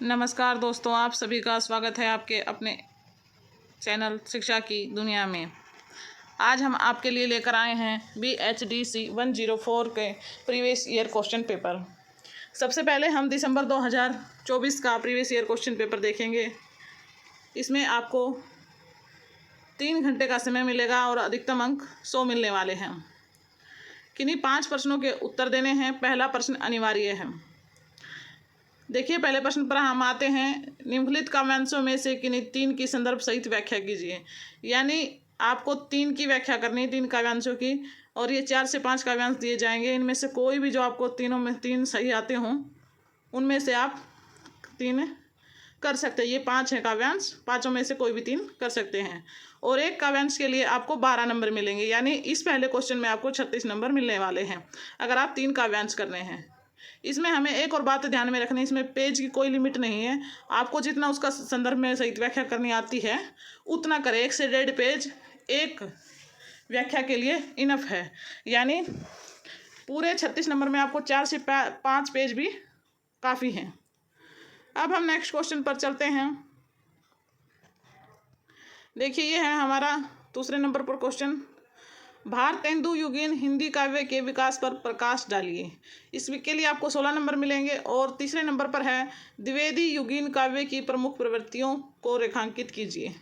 नमस्कार दोस्तों, आप सभी का स्वागत है आपके अपने चैनल शिक्षा की दुनिया में। आज हम आपके लिए लेकर आए हैं BHDC 104 के प्रीवियस ईयर क्वेश्चन पेपर। सबसे पहले हम दिसंबर 2024 का प्रीवियस ईयर क्वेश्चन पेपर देखेंगे। इसमें आपको 3 घंटे का समय मिलेगा और अधिकतम अंक 100 मिलने वाले हैं। किन्हीं 5 प्रश्नों के उत्तर देने हैं। पहला प्रश्न अनिवार्य है। देखिए, पहले प्रश्न पर हम आते हैं। निम्नलिखित काव्यांशों में से किन्हीं 3 की संदर्भ सहित व्याख्या कीजिए। यानी आपको 3 की व्याख्या करनी है, 3 काव्यांशों की, और ये 4 से 5 काव्यांश दिए जाएंगे। इनमें से कोई भी जो आपको तीनों में 3 सही आते हों उनमें से आप 3 कर सकते हैं। ये 5 हैं काव्यांश, 5 में से कोई भी 3 कर सकते हैं। और एक काव्यांश के लिए आपको 12 नंबर मिलेंगे। यानी इस पहले क्वेश्चन में आपको 36 नंबर मिलने वाले हैं अगर आप 3 काव्यांश करने हैं। इसमें हमें एक और बात ध्यान में रखनी है, इसमें पेज की कोई लिमिट नहीं है। आपको जितना उसका संदर्भ में सही व्याख्या करनी आती है उतना करें। 1 से 1.5 पेज एक व्याख्या के लिए इनफ है। यानी पूरे 36 नंबर में आपको 4 से 5 पेज भी काफ़ी हैं। अब हम नेक्स्ट क्वेश्चन पर चलते हैं। देखिए, ये है हमारा दूसरे नंबर पर क्वेश्चन। भारतेंदु युगीन हिंदी काव्य के विकास पर प्रकाश डालिए। इसके लिए आपको 16 नंबर मिलेंगे। और तीसरे नंबर पर है द्विवेदी युगीन काव्य की प्रमुख प्रवृत्तियों को रेखांकित कीजिए।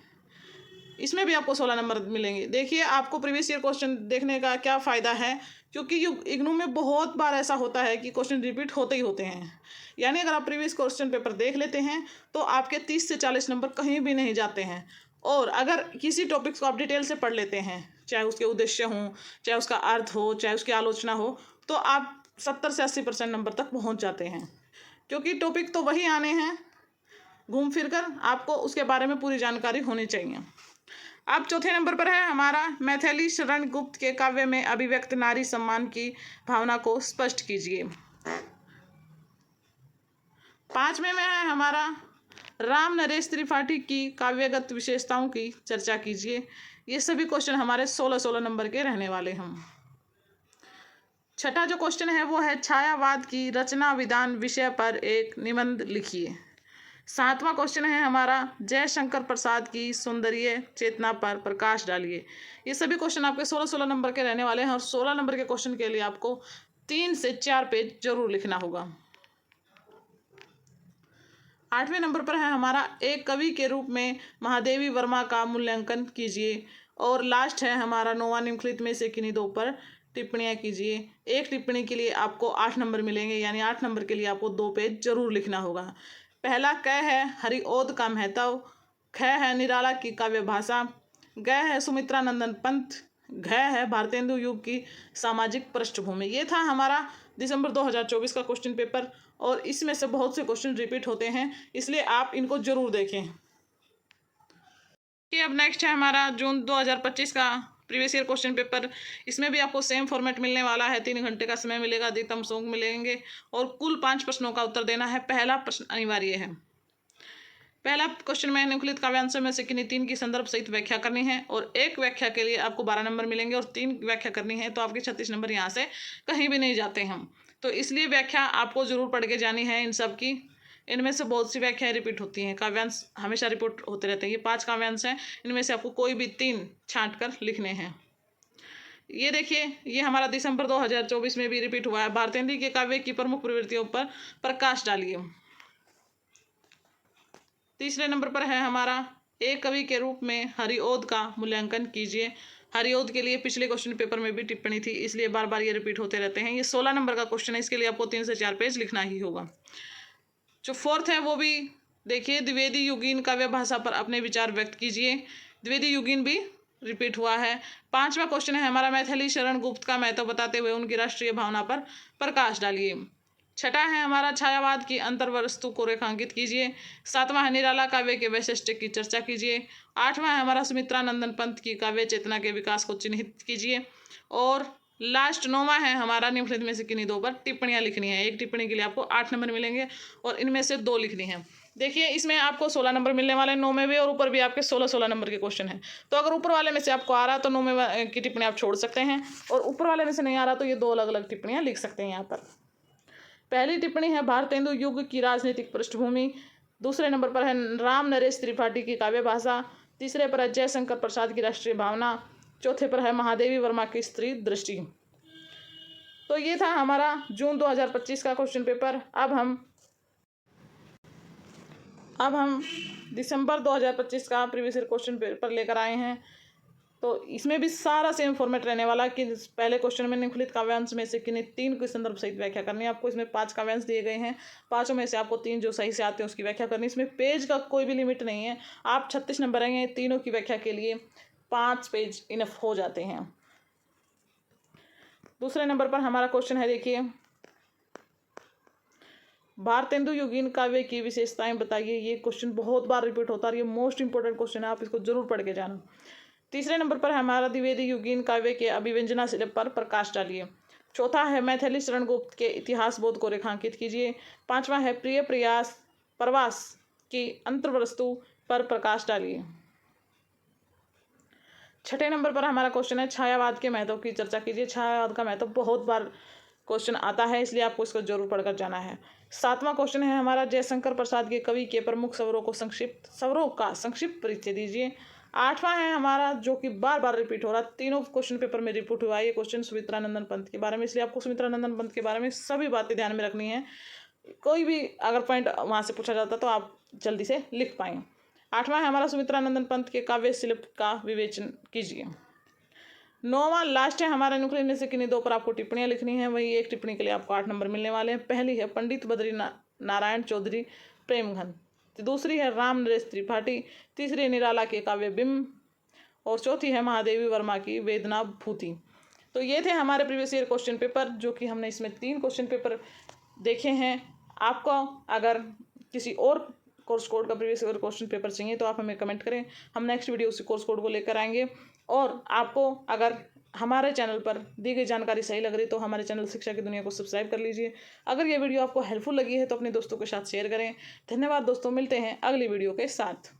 इसमें भी आपको 16 नंबर मिलेंगे। देखिए, आपको प्रीवियस ईयर क्वेश्चन देखने का क्या फ़ायदा है, क्योंकि इग्नू में बहुत बार ऐसा होता है कि क्वेश्चन रिपीट होते ही होते हैं। यानी अगर आप प्रीवियस क्वेश्चन पेपर देख लेते हैं तो आपके 30 से 40 नंबर कहीं भी नहीं जाते हैं। और अगर किसी टॉपिक्स को आप डिटेल से पढ़ लेते हैं, चाहे उसके उद्देश्य हों, चाहे उसका अर्थ हो, चाहे उसकी आलोचना हो, तो आप 70 से 80% नंबर तक पहुंच जाते हैं। क्योंकि टॉपिक तो वही आने हैं, घूम फिर कर आपको उसके बारे में पूरी जानकारी होनी चाहिए। अब चौथे नंबर पर है हमारा मैथिली शरण गुप्त के काव्य में अभिव्यक्त नारी सम्मान की भावना को स्पष्ट कीजिए। 5वें में है हमारा राम नरेश त्रिपाठी की काव्यगत विशेषताओं की चर्चा कीजिए। ये सभी क्वेश्चन हमारे 16-16 नंबर के रहने वाले हैं। छठा जो क्वेश्चन है वो है छायावाद की रचना विधान विषय पर एक निबंध लिखिए। 7वां क्वेश्चन है हमारा जयशंकर प्रसाद की सौंदर्य चेतना पर प्रकाश डालिए। ये सभी क्वेश्चन आपके 16-16 नंबर के रहने वाले हैं। और 16 नंबर के क्वेश्चन के लिए आपको 3 से 4 पेज जरूर लिखना होगा। 8वें नंबर पर है हमारा एक कवि के रूप में महादेवी वर्मा का मूल्यांकन कीजिए। और लास्ट है हमारा 9वां निम्नलिखित में से किन्हीं 2 पर टिप्पणियाँ कीजिए। एक टिप्पणी के लिए आपको 8 नंबर मिलेंगे। यानी 8 नंबर के लिए आपको 2 पेज जरूर लिखना होगा। पहला क है हरिओद का महत्व, ख है निराला की काव्य भाषा, ग है सुमित्रा नंदन पंत, घ है भारतेंदु युग की सामाजिक पृष्ठभूमि। ये था हमारा दिसंबर 2024 का क्वेश्चन पेपर। और इसमें से बहुत से क्वेश्चन रिपीट होते हैं, इसलिए आप इनको जरूर देखें। अब नेक्स्ट है हमारा जून 2025 का प्रीवियस ईयर क्वेश्चन पेपर। इसमें भी आपको सेम फॉर्मेट मिलने वाला है। 3 घंटे का समय मिलेगा, अधिकतम 100 मिलेंगे और कुल 5 प्रश्नों का उत्तर देना है। पहला प्रश्न अनिवार्य है। पहला क्वेश्चन में निम्नलिखित काव्यांशों में से किन्हीं 3 की संदर्भ सहित व्याख्या करनी है। और एक व्याख्या के लिए आपको 12 नंबर मिलेंगे। और 3 व्याख्या करनी है तो आपके 36 नंबर यहाँ से कहीं भी नहीं जाते हैं। तो इसलिए व्याख्या आपको जरूर पढ़ के जानी है इन सब की। इनमें से बहुत सी व्याख्याएं रिपीट होती हैं, काव्यांश हमेशा रिपीट होते रहते हैं। ये 5 काव्यांश हैं, इनमें से आपको कोई भी 3 छांट कर लिखने हैं। ये देखिए, ये हमारा दिसंबर 2024 में भी रिपीट हुआ है। भारतेंदु के काव्य की प्रमुख प्रवृत्तियों पर प्रकाश डालिए। तीसरे नंबर पर है हमारा एक कवि के रूप में हरिओद का मूल्यांकन कीजिए। हरिओद के लिए पिछले क्वेश्चन पेपर में भी टिप्पणी थी, इसलिए बार बार ये रिपीट होते रहते हैं। ये 16 नंबर का क्वेश्चन है, इसके लिए आपको 3 से 4 पेज लिखना ही होगा। जो 4th है वो भी देखिए, द्विवेदी युगीन काव्य भाषा पर अपने विचार व्यक्त कीजिए। द्विवेदी युगीन भी रिपीट हुआ है। 5वां क्वेश्चन है हमारा मैथिली शरण गुप्त का महत्व बताते हुए उनकी राष्ट्रीय भावना पर प्रकाश डालिए। 6ठा है हमारा छायावाद की अंतर्वस्तु को रेखांकित कीजिए। 7वां है निराला काव्य के वैशिष्ट्य की चर्चा कीजिए। 8वां है हमारा सुमित्रा नंदन पंत की काव्य चेतना के विकास को चिन्हित कीजिए। और लास्ट 9वां है हमारा निम्नलिखित में से किन्हीं 2 पर टिप्पणियाँ लिखनी है। एक टिप्पणी के लिए आपको 8 नंबर मिलेंगे और इनमें से 2 लिखनी है। देखिए, इसमें आपको 16 नंबर मिलने वाले हैं, 9 में भी, और ऊपर भी आपके 16-16 नंबर के क्वेश्चन हैं। तो अगर ऊपर वाले में से आपको आ रहा तो 9 में की टिप्पणी आप छोड़ सकते हैं, और ऊपर वाले में से नहीं आ रहा तो ये 2 अलग अलग टिप्पणियाँ लिख सकते हैं यहाँ पर। पहली टिप्पणी है भारतेंदु युग की राजनीतिक पृष्ठभूमि। दूसरे नंबर पर है राम नरेश त्रिपाठी की काव्य भाषा। तीसरे पर है जयशंकर प्रसाद की राष्ट्रीय भावना। चौथे पर है महादेवी वर्मा की स्त्री दृष्टि। तो ये था हमारा जून 2025 का क्वेश्चन पेपर। अब हम दिसंबर 2025 का प्रीवियस ईयर क्वेश्चन पेपर लेकर आए हैं। तो इसमें भी सारा सेम फॉर्मेट रहने वाला कि पहले क्वेश्चन में निम्नलिखित काव्यांश में से किन्हीं 3 की संदर्भ सहित व्याख्या करनी है। आपको इसमें 5 काव्यांश दिए गए हैं, 5 में से आपको 3 जो सही से आते हैं उसकी व्याख्या करनी है। इसमें पेज का कोई भी लिमिट नहीं है। आप 36 नंबर आएंगे, तीनों की व्याख्या के लिए 5 पेज इनफ हो जाते हैं। दूसरे नंबर पर हमारा क्वेश्चन है, देखिए, भारतेंदु योगीन काव्य की विशेषताएं बताइए। ये क्वेश्चन बहुत बार रिपीट होता है, ये मोस्ट इंपोर्टेंट क्वेश्चन है, आप इसको जरूर पढ़ के जाना। तीसरे नंबर पर हमारा द्विवेदी योगीन काव्य के अभिव्यंजना शिल्प पर प्रकाश डालिए। चौथा है मैथिली शरणगुप्त के इतिहास बोध को रेखांकित कीजिए। 5वां है प्रिय प्रयास प्रवास की अंतर्वस्तु पर प्रकाश डालिए। छठे नंबर पर हमारा क्वेश्चन है छायावाद के महत्व की चर्चा कीजिए। छायावाद का महत्व बहुत बार क्वेश्चन आता है, इसलिए आपको इसको जरूर पढ़कर जाना है। 7वां क्वेश्चन है हमारा जयशंकर प्रसाद के कवि के प्रमुख स्वरों का संक्षिप्त परिचय दीजिए। 8वां है हमारा, जो कि बार बार रिपीट हो रहा, तीनों क्वेश्चन पेपर में रिपीट हुआ है ये क्वेश्चन, सुमित्रानंदन पंत के बारे में, इसलिए आपको सुमित्रानंदन पंत के बारे में सभी बातें ध्यान में रखनी है। कोई भी अगर पॉइंट वहाँ से पूछा जाता तो आप जल्दी से लिख पाएँ। 8वां है हमारा सुमित्रानंदन पंत के काव्य शिल्प का विवेचन कीजिए। 9वां लास्ट है हमारा, निम्नलिखित में से किन्हीं 2 पर आपको टिप्पणियां लिखनी है। वही एक टिप्पणी के लिए आपको 8 नंबर मिलने वाले हैं। पहली है पंडित बद्री नारायण चौधरी प्रेमघन। दूसरी है राम नरेश त्रिपाठी। तीसरी है निराला के काव्य बिंब। और चौथी है महादेवी वर्मा की वेदना भूति। तो ये थे हमारे प्रीवियस ईयर क्वेश्चन पेपर, जो कि हमने इसमें 3 क्वेश्चन पेपर देखे हैं। आपको अगर किसी और कोर्स कोड का प्रीवियस ईयर क्वेश्चन पेपर चाहिए तो आप हमें कमेंट करें, हम नेक्स्ट वीडियो उसी कोर्स कोड को लेकर आएंगे। और आपको अगर हमारे चैनल पर दी गई जानकारी सही लग रही तो हमारे चैनल शिक्षा की दुनिया को सब्सक्राइब कर लीजिए। अगर ये वीडियो आपको हेल्पफुल लगी है तो अपने दोस्तों के साथ शेयर करें। धन्यवाद दोस्तों, मिलते हैं अगली वीडियो के साथ।